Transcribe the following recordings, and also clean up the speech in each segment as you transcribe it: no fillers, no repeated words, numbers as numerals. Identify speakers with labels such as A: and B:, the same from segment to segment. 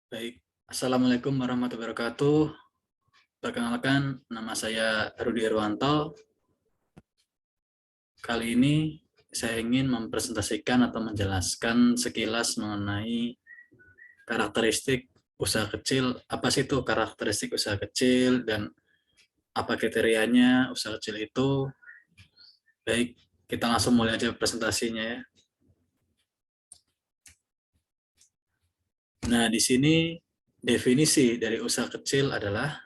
A: Baik, Assalamualaikum warahmatullahi wabarakatuh. Perkenalkan, nama saya Rudi Irwanto. Kali ini saya ingin mempresentasikan atau menjelaskan sekilas mengenai karakteristik usaha kecil. Apa sih itu karakteristik usaha kecil dan apa kriterianya usaha kecil itu? Baik, kita langsung mulai aja presentasinya ya. Nah, di sini definisi dari usaha kecil adalah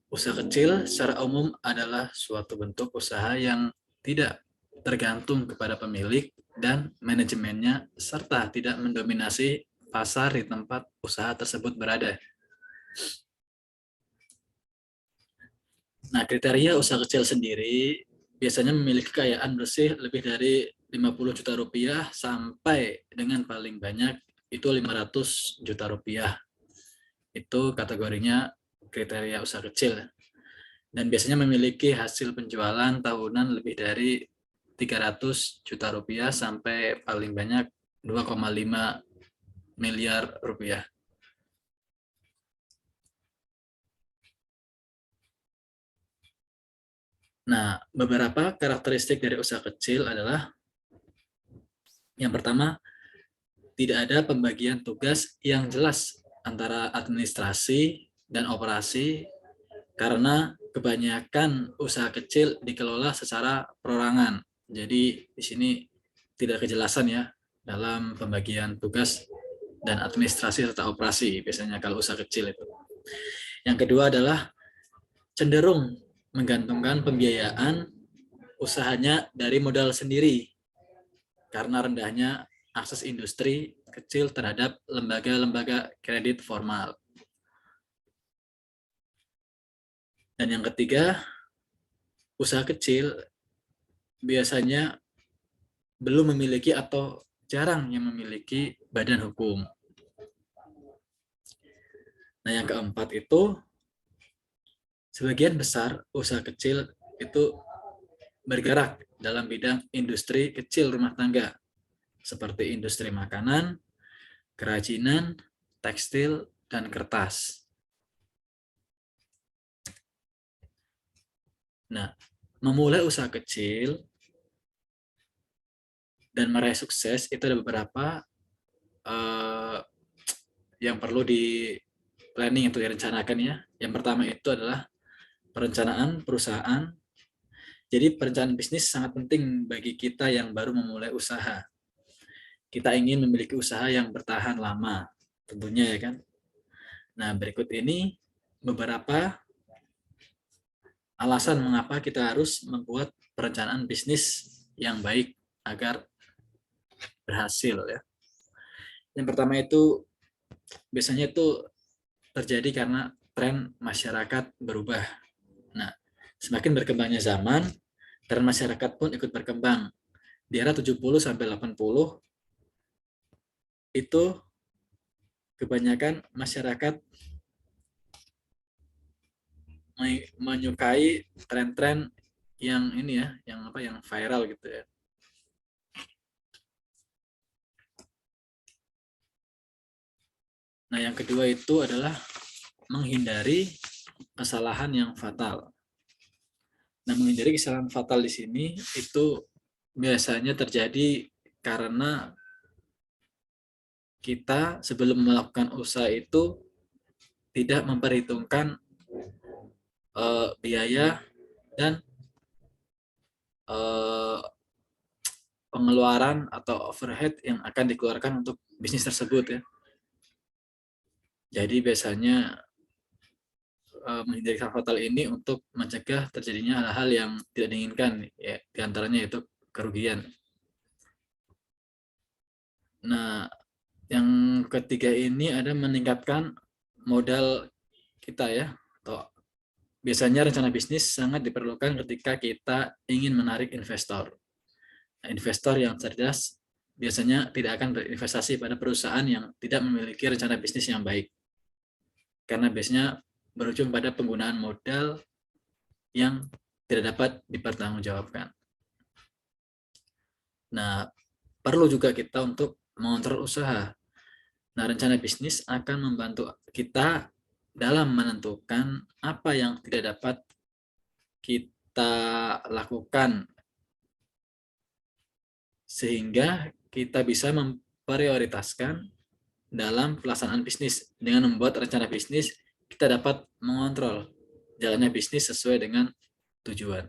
A: usaha kecil secara umum adalah suatu bentuk usaha yang tidak tergantung kepada pemilik dan manajemennya serta tidak mendominasi pasar di tempat usaha tersebut berada. Nah, kriteria usaha kecil sendiri biasanya memiliki kekayaan bersih lebih dari 50 juta rupiah sampai dengan paling banyak itu 500 juta rupiah. Itu kategorinya kriteria usaha kecil. Dan biasanya memiliki hasil penjualan tahunan lebih dari 300 juta rupiah sampai paling banyak 2,5 miliar rupiah. Nah, beberapa karakteristik dari usaha kecil adalah yang pertama, tidak ada pembagian tugas yang jelas antara administrasi dan operasi karena kebanyakan usaha kecil dikelola secara perorangan. Jadi di sini tidak kejelasan ya dalam pembagian tugas dan administrasi serta operasi biasanya kalau usaha kecil itu. Yang kedua adalah cenderung menggantungkan pembiayaan usahanya dari modal sendiri karena rendahnya akses industri kecil terhadap lembaga-lembaga kredit formal. Dan yang ketiga, usaha kecil biasanya belum memiliki atau jarang yang memiliki badan hukum. Nah, yang keempat itu sebagian besar usaha kecil itu bergerak dalam bidang industri kecil rumah tangga seperti industri makanan, kerajinan, tekstil, dan kertas. Nah, memulai usaha kecil dan meraih sukses itu ada beberapa uh, yang perlu di planning atau direncanakan ya. Yang pertama itu adalah perencanaan perusahaan. Jadi perencanaan bisnis sangat penting bagi kita yang baru memulai usaha. Kita ingin memiliki usaha yang bertahan lama, tentunya ya kan. Nah, berikut ini beberapa alasan mengapa kita harus membuat perencanaan bisnis yang baik agar berhasil ya. Yang pertama itu biasanya itu terjadi karena tren masyarakat berubah. Nah, semakin berkembangnya zaman, tren masyarakat pun ikut berkembang. Di era 70 sampai 80 itu kebanyakan masyarakat menyukai tren-tren yang ini ya, yang apa yang viral gitu ya. Nah, yang kedua itu adalah menghindari kesalahan yang fatal. Nah, menghindari kesalahan fatal di sini itu biasanya terjadi karena kita sebelum melakukan usaha itu tidak memperhitungkan biaya dan uh, pengeluaran atau overhead yang akan dikeluarkan untuk bisnis tersebut ya. Jadi biasanya menghindari kesalahan fatal ini untuk mencegah terjadinya hal-hal yang tidak diinginkan ya, diantaranya itu kerugian. Nah, yang ketiga ini ada meningkatkan modal kita ya. Atau biasanya rencana bisnis sangat diperlukan ketika kita ingin menarik investor. Nah, investor yang cerdas biasanya tidak akan berinvestasi pada perusahaan yang tidak memiliki rencana bisnis yang baik. Karena biasanya berujung pada penggunaan modal yang tidak dapat dipertanggungjawabkan. Nah, perlu juga kita untuk mengontrol usaha. Nah, rencana bisnis akan membantu kita dalam menentukan apa yang tidak dapat kita lakukan sehingga kita bisa memprioritaskan dalam pelaksanaan bisnis. Dengan membuat rencana bisnis, kita dapat mengontrol jalannya bisnis sesuai dengan tujuan.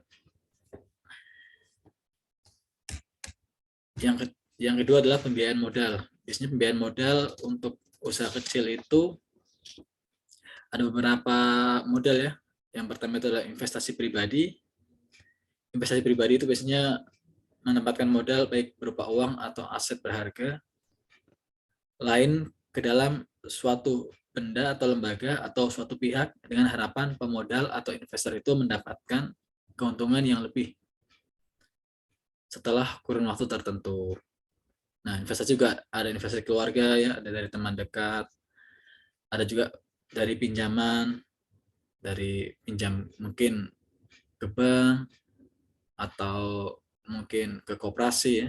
A: Yang kedua adalah pembiayaan modal. Biasanya pembiayaan modal untuk usaha kecil itu ada beberapa modal ya. Yang pertama itu adalah investasi pribadi. Investasi pribadi itu biasanya menempatkan modal baik berupa uang atau aset berharga lain ke dalam suatu benda atau lembaga atau suatu pihak dengan harapan pemodal atau investor itu mendapatkan keuntungan yang lebih setelah kurun waktu tertentu. Nah, investasi juga ada investasi keluarga ya, ada dari teman dekat, ada juga dari pinjaman, dari pinjam mungkin ke bank atau mungkin ke koperasi ya.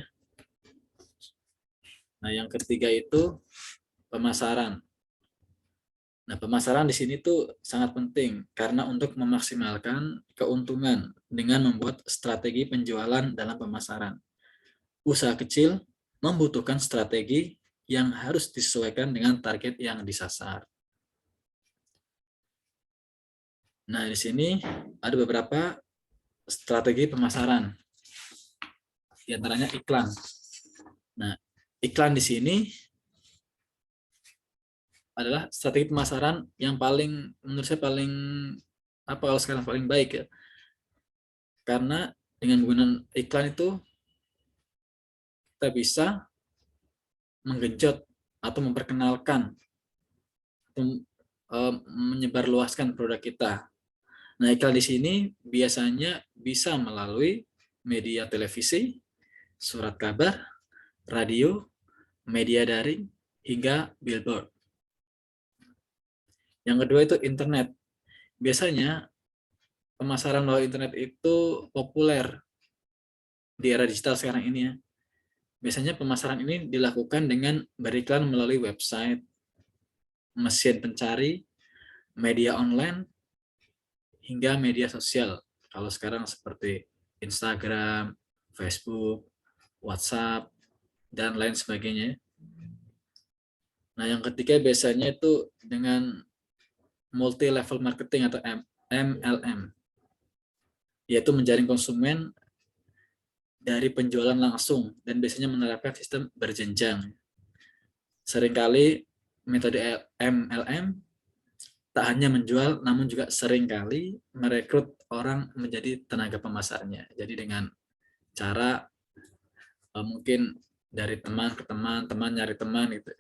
A: Nah, yang ketiga itu pemasaran. Nah, pemasaran di sini tuh sangat penting karena untuk memaksimalkan keuntungan dengan membuat strategi penjualan dalam pemasaran. Usaha kecil membutuhkan strategi yang harus disesuaikan dengan target yang disasar. Nah, di sini ada beberapa strategi pemasaran. Di antaranya iklan. Nah, iklan di sini adalah strategi pemasaran yang paling menurut saya paling apa kalau sekarang paling baik ya. Karena dengan menggunakan iklan itu kita bisa menggenjot atau memperkenalkan atau menyebarluaskan produk kita. Nah, iklan di sini biasanya bisa melalui media televisi, surat kabar, radio, media daring, hingga billboard. Yang kedua itu internet. Biasanya pemasaran melalui internet itu populer di era digital sekarang ini ya. Biasanya pemasaran ini dilakukan dengan beriklan melalui website, mesin pencari, media online, hingga media sosial. Kalau sekarang seperti Instagram, Facebook, WhatsApp, dan lain sebagainya. Nah, yang ketiga biasanya itu dengan multi level marketing atau MLM, yaitu menjaring konsumen dari penjualan langsung dan biasanya menerapkan sistem berjenjang. Seringkali metode MLM tak hanya menjual, namun juga seringkali merekrut orang menjadi tenaga pemasarnya. Jadi dengan cara mungkin dari teman ke teman, teman nyari teman gitu.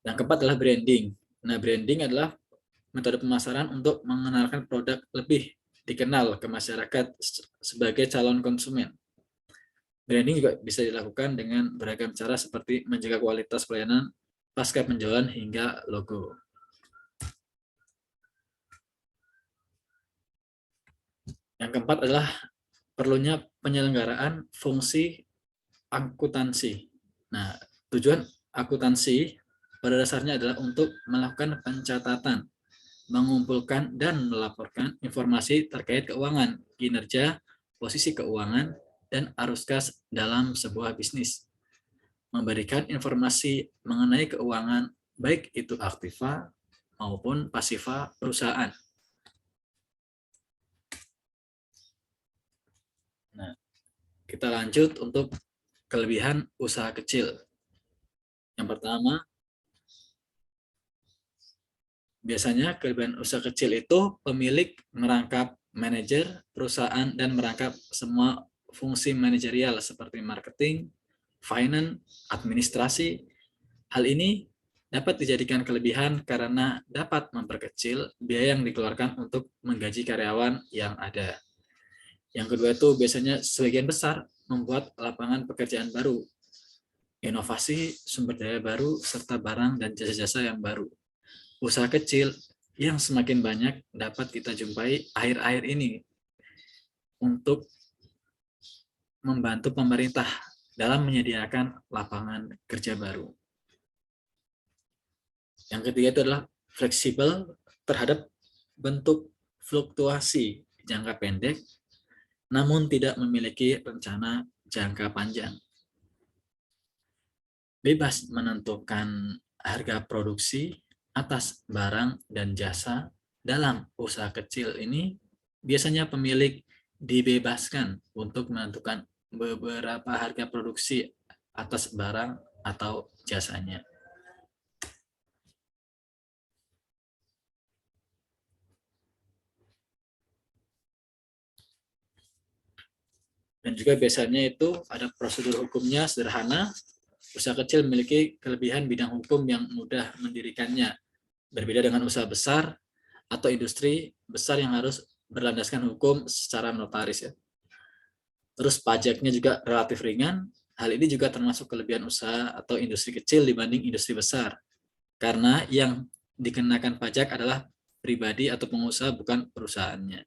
A: Yang keempat adalah branding. Nah, branding adalah metode pemasaran untuk mengenalkan produk lebih dikenal ke masyarakat sebagai calon konsumen. Branding juga bisa dilakukan dengan beragam cara seperti menjaga kualitas pelayanan pasca penjualan hingga logo. Yang keempat adalah perlunya penyelenggaraan fungsi akuntansi. Nah, tujuan akuntansi pada dasarnya adalah untuk melakukan pencatatan, mengumpulkan dan melaporkan informasi terkait keuangan, kinerja, posisi keuangan, dan arus kas dalam sebuah bisnis. Memberikan informasi mengenai keuangan, baik itu aktiva maupun pasiva perusahaan. Nah, kita lanjut untuk kelebihan usaha kecil. Yang pertama, biasanya kelebihan usaha kecil itu pemilik merangkap manajer perusahaan dan merangkap semua fungsi manajerial seperti marketing, finance, administrasi. Hal ini dapat dijadikan kelebihan karena dapat memperkecil biaya yang dikeluarkan untuk menggaji karyawan yang ada. Yang kedua itu biasanya sebagian besar membuat lapangan pekerjaan baru, inovasi, sumber daya baru, serta barang dan jasa-jasa yang baru. Usaha kecil yang semakin banyak dapat kita jumpai akhir-akhir ini untuk membantu pemerintah dalam menyediakan lapangan kerja baru. Yang ketiga itu adalah fleksibel terhadap bentuk fluktuasi jangka pendek, namun tidak memiliki rencana jangka panjang. Bebas menentukan harga produksi atas barang dan jasa. Dalam usaha kecil ini, biasanya pemilik dibebaskan untuk menentukan beberapa harga produksi atas barang atau jasanya. Dan juga biasanya itu ada prosedur hukumnya sederhana. Usaha kecil memiliki kelebihan bidang hukum yang mudah mendirikannya. Berbeda dengan usaha besar atau industri besar yang harus berlandaskan hukum secara notaris ya. Terus pajaknya juga relatif ringan. Hal ini juga termasuk kelebihan usaha atau industri kecil dibanding industri besar. Karena yang dikenakan pajak adalah pribadi atau pengusaha, bukan perusahaannya.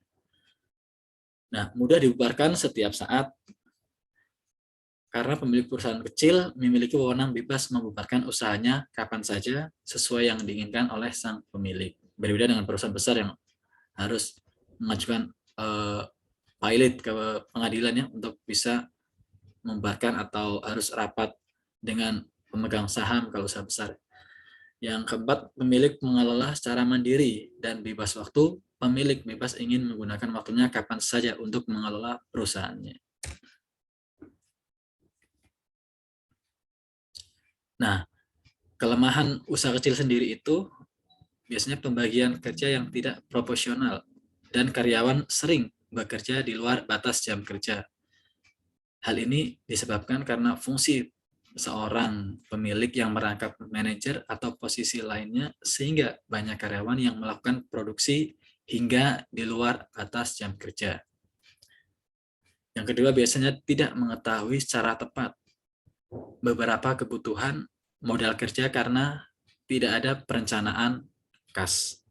A: Nah, mudah dibubarkan setiap saat karena pemilik perusahaan kecil memiliki wewenang bebas membubarkan usahanya kapan saja sesuai yang diinginkan oleh sang pemilik. Berbeda dengan perusahaan besar yang harus mengajukan pilot ke pengadilannya untuk bisa membubarkan atau harus rapat dengan pemegang saham kalau usaha besar. Yang keempat, pemilik mengelola secara mandiri dan bebas waktu. Pemilik bebas ingin menggunakan waktunya kapan saja untuk mengelola perusahaannya. Nah, kelemahan usaha kecil sendiri itu biasanya pembagian kerja yang tidak proporsional dan karyawan sering bekerja di luar batas jam kerja. Hal ini disebabkan karena fungsi seorang pemilik yang merangkap manajer atau posisi lainnya sehingga banyak karyawan yang melakukan produksi hingga di luar batas jam kerja. Yang kedua, biasanya tidak mengetahui secara tepat beberapa kebutuhan modal kerja karena tidak ada perencanaan kas.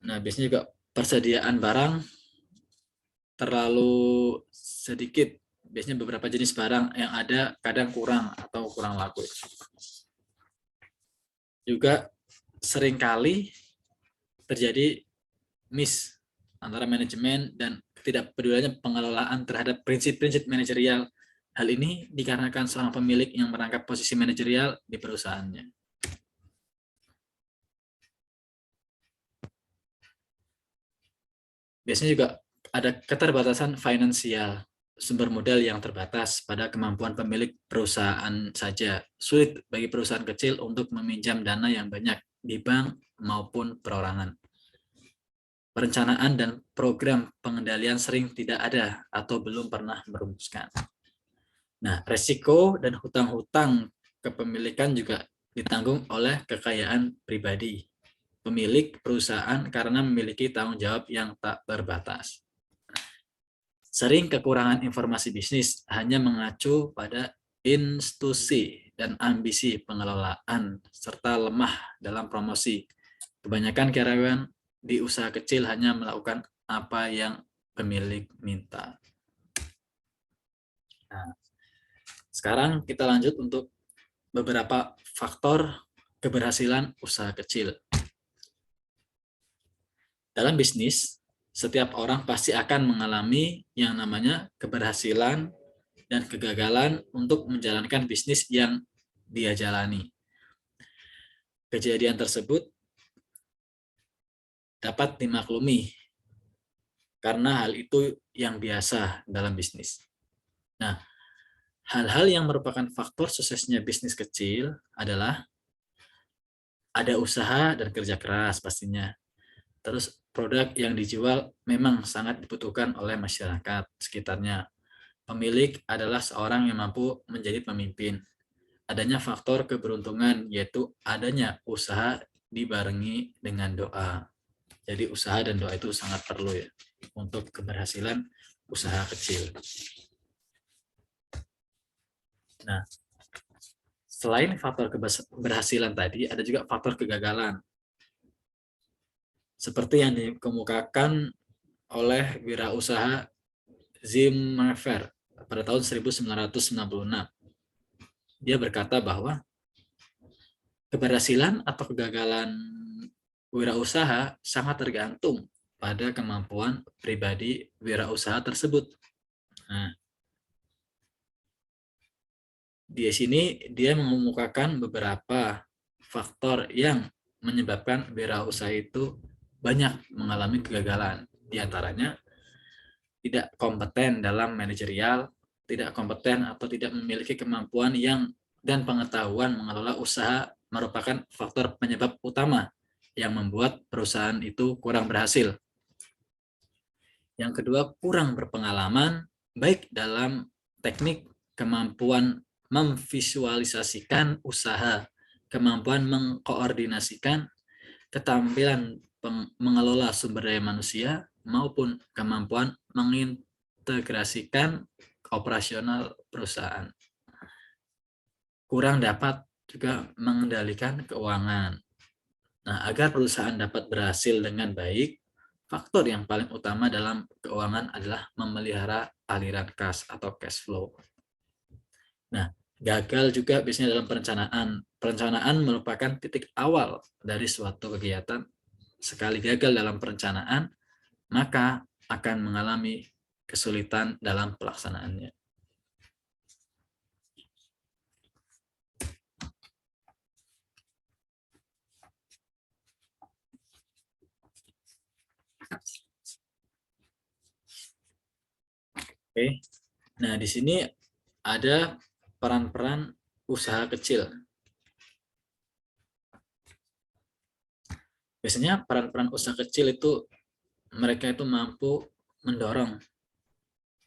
A: Nah, biasanya juga persediaan barang terlalu sedikit. Biasanya beberapa jenis barang yang ada kadang kurang atau kurang laku. Juga seringkali terjadi miss antara manajemen dan ketidakpeduliannya pengelolaan terhadap prinsip-prinsip manajerial. Hal ini dikarenakan seorang pemilik yang merangkap posisi manajerial di perusahaannya. Biasanya juga ada keterbatasan finansial, sumber modal yang terbatas pada kemampuan pemilik perusahaan saja. Sulit bagi perusahaan kecil untuk meminjam dana yang banyak di bank maupun perorangan. Perencanaan dan program pengendalian sering tidak ada atau belum pernah merumuskan. Nah, resiko dan hutang-hutang kepemilikan juga ditanggung oleh kekayaan pribadi pemilik perusahaan karena memiliki tanggung jawab yang tak terbatas. Sering kekurangan informasi bisnis hanya mengacu pada institusi dan ambisi pengelolaan serta lemah dalam promosi. Kebanyakan karyawan di usaha kecil hanya melakukan apa yang pemilik minta. Nah, sekarang kita lanjut untuk beberapa faktor keberhasilan usaha kecil. Dalam bisnis, setiap orang pasti akan mengalami yang namanya keberhasilan dan kegagalan untuk menjalankan bisnis yang dia jalani. Kejadian tersebut dapat dimaklumi karena hal itu yang biasa dalam bisnis. Nah, hal-hal yang merupakan faktor suksesnya bisnis kecil adalah ada usaha dan kerja keras pastinya. Terus produk yang dijual memang sangat dibutuhkan oleh masyarakat sekitarnya. Pemilik adalah seorang yang mampu menjadi pemimpin. Adanya faktor keberuntungan, yaitu adanya usaha dibarengi dengan doa. Jadi usaha dan doa itu sangat perlu ya untuk keberhasilan usaha kecil. Nah, selain faktor keberhasilan tadi, ada juga faktor kegagalan. Seperti yang dikemukakan oleh wirausaha Zim Mafer pada tahun 1996. Dia berkata bahwa Keberhasilan atau kegagalan wirausaha sangat tergantung pada kemampuan pribadi wirausaha tersebut. Nah, di sini dia mengemukakan beberapa faktor yang menyebabkan wirausaha itu banyak mengalami kegagalan. Di antaranya tidak kompeten dalam manajerial, tidak kompeten atau tidak memiliki kemampuan dan pengetahuan mengelola usaha merupakan faktor penyebab utama yang membuat perusahaan itu kurang berhasil. Yang kedua, kurang berpengalaman baik dalam teknik, kemampuan memvisualisasikan usaha, kemampuan mengkoordinasikan, keterampilan mengelola sumber daya manusia, maupun kemampuan mengintegrasikan operasional perusahaan. Kurang dapat juga mengendalikan keuangan. Nah, agar perusahaan dapat berhasil dengan baik, faktor yang paling utama dalam keuangan adalah memelihara aliran kas atau cash flow. Nah, gagal juga biasanya dalam perencanaan. Perencanaan merupakan titik awal dari suatu kegiatan. Sekali gagal dalam perencanaan, maka akan mengalami kesulitan dalam pelaksanaannya. Oke. Nah, di sini ada peran-peran usaha kecil. Biasanya peran-peran usaha kecil itu mereka itu mampu mendorong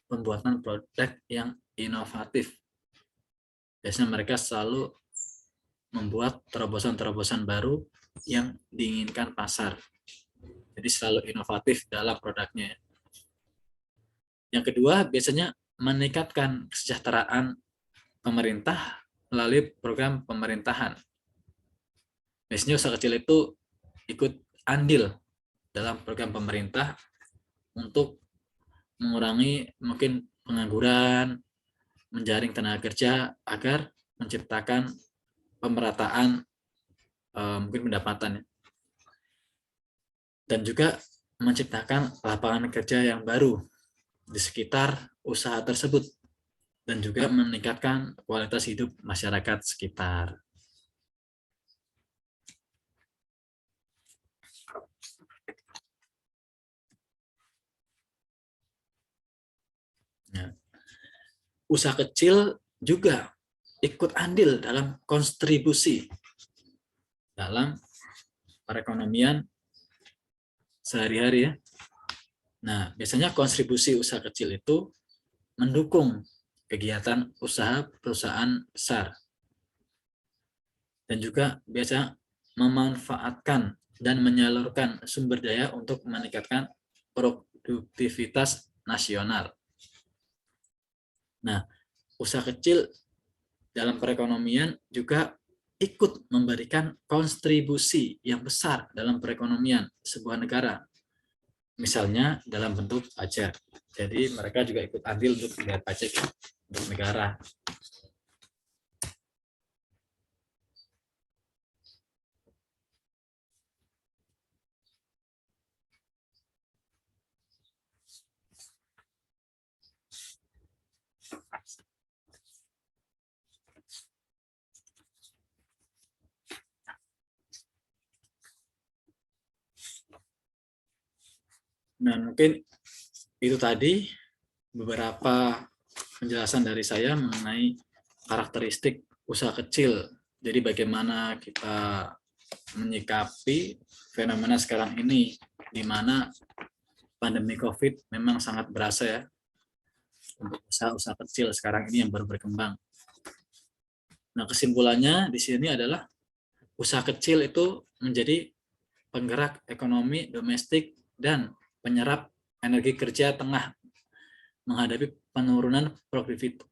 A: pembuatan produk yang inovatif. Biasanya mereka selalu membuat terobosan-terobosan baru yang diinginkan pasar. Jadi selalu inovatif dalam produknya. Yang kedua, biasanya meningkatkan kesejahteraan pemerintah melalui program pemerintahan. Biasanya usaha kecil itu ikut andil dalam program pemerintah untuk mengurangi mungkin pengangguran, menjaring tenaga kerja agar menciptakan pemerataan mungkin pendapatan dan juga menciptakan lapangan kerja yang baru di sekitar usaha tersebut dan juga meningkatkan kualitas hidup masyarakat sekitar. Nah, usaha kecil juga ikut andil dalam kontribusi dalam perekonomian sehari-hari ya. Nah, biasanya kontribusi usaha kecil itu mendukung kegiatan usaha perusahaan besar dan juga biasa memanfaatkan dan menyalurkan sumber daya untuk meningkatkan produktivitas nasional. Nah, usaha kecil dalam perekonomian juga ikut memberikan kontribusi yang besar dalam perekonomian sebuah negara. Misalnya dalam bentuk pajak. Jadi mereka juga ikut andil untuk membayar pajak untuk negara. Nah, mungkin itu tadi beberapa penjelasan dari saya mengenai karakteristik usaha kecil. Jadi bagaimana kita menyikapi fenomena sekarang ini, di mana pandemi COVID memang sangat berasa ya untuk usaha-usaha kecil sekarang ini yang baru berkembang. Nah, kesimpulannya di sini adalah usaha kecil itu menjadi penggerak ekonomi domestik dan penyerap energi kerja tengah menghadapi penurunan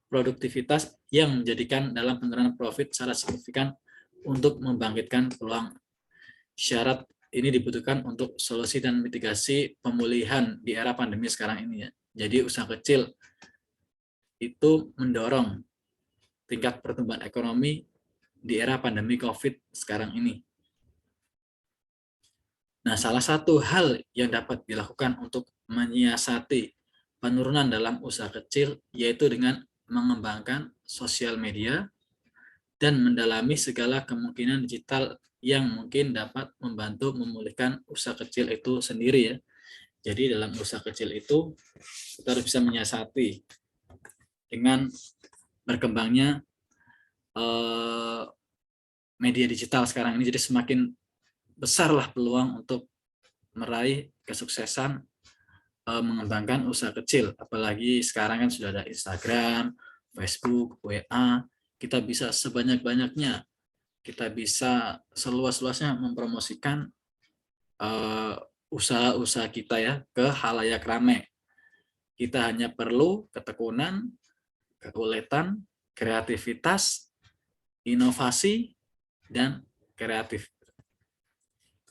A: produktivitas yang menjadikan dalam penurunan profit secara signifikan untuk membangkitkan peluang. Syarat ini dibutuhkan untuk solusi dan mitigasi pemulihan di era pandemi sekarang ini ya. Jadi usaha kecil itu mendorong tingkat pertumbuhan ekonomi di era pandemi COVID sekarang ini. Nah, salah satu hal yang dapat dilakukan untuk menyiasati penurunan dalam usaha kecil yaitu dengan mengembangkan sosial media dan mendalami segala kemungkinan digital yang mungkin dapat membantu memulihkan usaha kecil itu sendiri ya. Jadi dalam usaha kecil itu kita harus bisa menyiasati dengan berkembangnya media digital sekarang ini. Jadi semakin besarlah peluang untuk meraih kesuksesan mengembangkan usaha kecil. Apalagi sekarang kan sudah ada Instagram, Facebook, WA, kita bisa sebanyak-banyaknya, kita bisa seluas-luasnya mempromosikan usaha-usaha kita ya ke halayak ramai. Kita hanya perlu ketekunan, keuletan, kreativitas, inovasi, dan kreatif.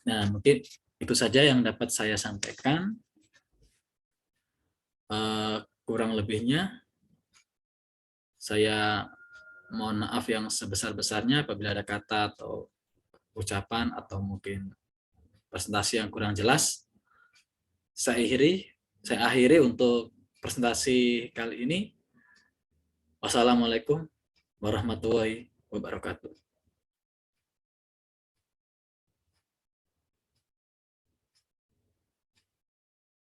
A: Nah, mungkin itu saja yang dapat saya sampaikan. Kurang lebihnya saya mohon maaf yang sebesar-besarnya apabila ada kata atau ucapan atau mungkin presentasi yang kurang jelas. Saya akhiri untuk presentasi kali ini. Wassalamualaikum warahmatullahi wabarakatuh.